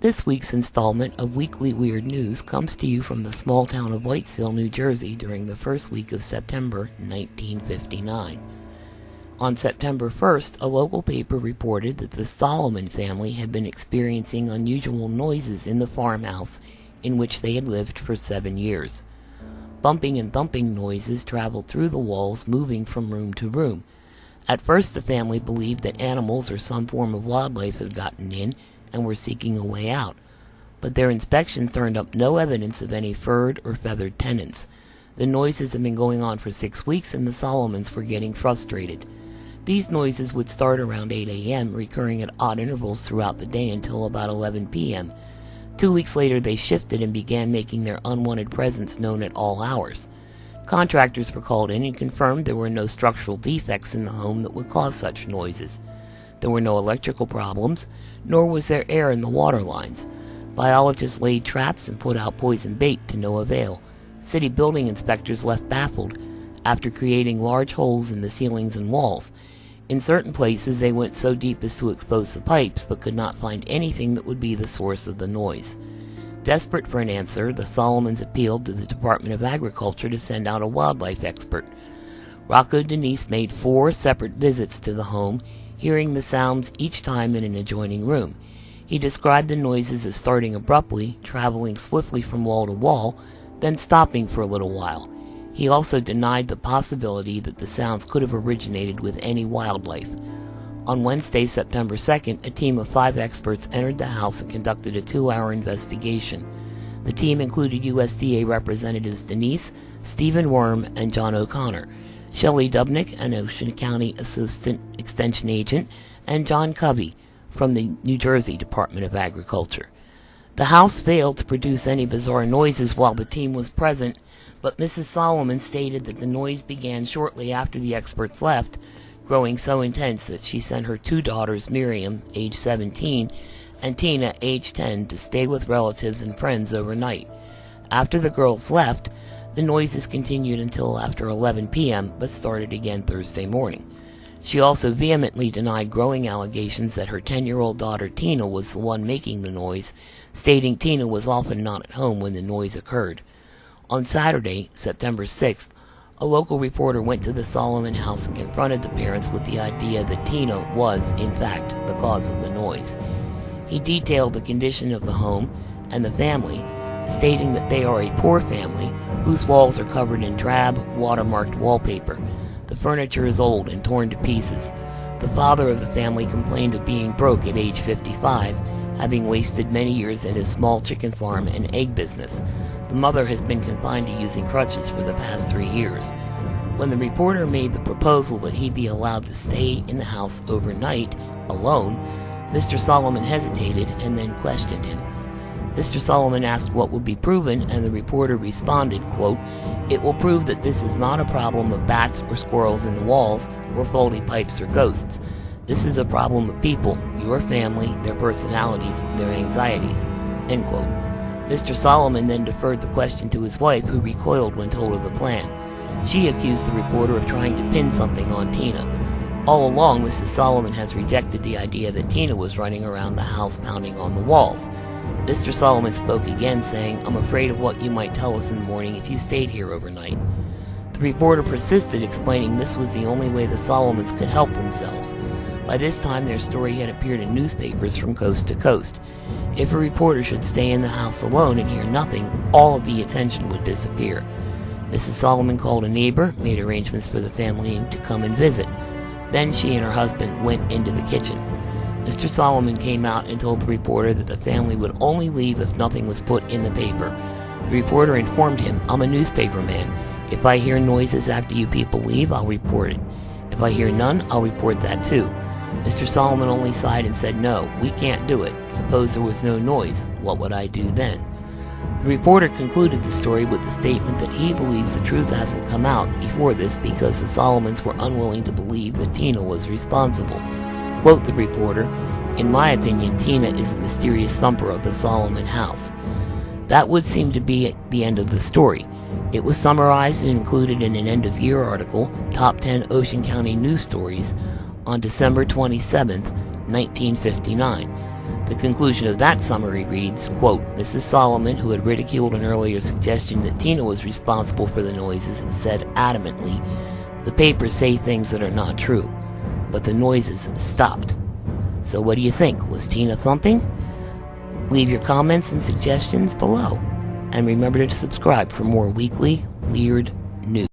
This week's installment of Weekly Weird News comes to you from the small town of Whitesville, New Jersey during the first week of September 1959. On September 1st, a local paper reported that the Salomon family had been experiencing unusual noises in the farmhouse in which they had lived for 7 years. Bumping and thumping noises traveled through the walls, moving from room to room. At first, the family believed that animals or some form of wildlife had gotten in and were seeking a way out, but their inspections turned up no evidence of any furred or feathered tenants. The noises had been going on for 6 weeks, and the Salomons were getting frustrated. These noises would start around 8 a.m., recurring at odd intervals throughout the day until about 11 p.m. 2 weeks later, they shifted and began making their unwanted presence known at all hours. Contractors were called in and confirmed there were no structural defects in the home that would cause such noises. There were no electrical problems, nor was there air in the water lines. Biologists laid traps and put out poison bait to no avail. City building inspectors left baffled after creating large holes in the ceilings and walls. In certain places, they went so deep as to expose the pipes, but could not find anything that would be the source of the noise. Desperate for an answer, the Salomons appealed to the Department of Agriculture to send out a wildlife expert. Rocco Denise made 4 separate visits to the home, hearing the sounds each time in an adjoining room. He described the noises as starting abruptly, traveling swiftly from wall to wall, then stopping for a little while. He also denied the possibility that the sounds could have originated with any wildlife. On Wednesday, September 2nd, a team of 5 experts entered the house and conducted a 2-hour investigation. The team included USDA representatives Denise, Stephen Worm, and John O'Connor, Shelley Dubnick, an Ocean County Assistant Extension Agent, and John Covey from the New Jersey Department of Agriculture. The house failed to produce any bizarre noises while the team was present, but Mrs. Salomon stated that the noise began shortly after the experts left, growing so intense that she sent her 2 daughters, Miriam, age 17, and Tina, age 10, to stay with relatives and friends overnight. After the girls left, the noises continued until after 11 p.m., but started again Thursday morning. She also vehemently denied growing allegations that her 10-year-old daughter Tina was the one making the noise, stating Tina was often not at home when the noise occurred. On Saturday, September 6th, a local reporter went to the Salomon house and confronted the parents with the idea that Tina was, in fact, the cause of the noise. He detailed the condition of the home and the family, stating that they are a poor family whose walls are covered in drab, watermarked wallpaper. The furniture is old and torn to pieces. The father of the family complained of being broke at age 55, having wasted many years in his small chicken farm and egg business. The mother has been confined to using crutches for the past 3 years. When the reporter made the proposal that he be allowed to stay in the house overnight, alone, Mr. Salomon hesitated and then questioned him. Mr. Salomon asked what would be proven, and the reporter responded, quote, "It will prove that this is not a problem of bats or squirrels in the walls, or faulty pipes or ghosts. This is a problem of people, your family, their personalities, their anxieties," end quote. Mr. Salomon then deferred the question to his wife, who recoiled when told of the plan. She accused the reporter of trying to pin something on Tina. All along, Mrs. Salomon has rejected the idea that Tina was running around the house pounding on the walls. Mr. Salomon spoke again, saying, "I'm afraid of what you might tell us in the morning if you stayed here overnight." The reporter persisted, explaining this was the only way the Salomons could help themselves. By this time, their story had appeared in newspapers from coast to coast. If a reporter should stay in the house alone and hear nothing, all of the attention would disappear. Mrs. Salomon called a neighbor, made arrangements for the family to come and visit. Then she and her husband went into the kitchen. Mr. Salomon came out and told the reporter that the family would only leave if nothing was put in the paper. The reporter informed him, "I'm a newspaper man. If I hear noises after you people leave, I'll report it. If I hear none, I'll report that too." Mr. Salomon only sighed and said, "No, we can't do it. Suppose there was no noise. What would I do then?" The reporter concluded the story with the statement that he believes the truth hasn't come out before this because the Salomons were unwilling to believe that Tina was responsible. Quote the reporter, "In my opinion, Tina is the mysterious thumper of the Salomon house." That would seem to be the end of the story. It was summarized and included in an end-of-year article, Top 10 Ocean County News Stories, on December 27, 1959. The conclusion of that summary reads, quote, Mrs. Salomon, who had ridiculed an earlier suggestion that Tina was responsible for the noises, said adamantly, the papers say things that are not true, but the noises stopped. So what do you think? Was Tina thumping? Leave your comments and suggestions below. And remember to subscribe for more weekly weird news.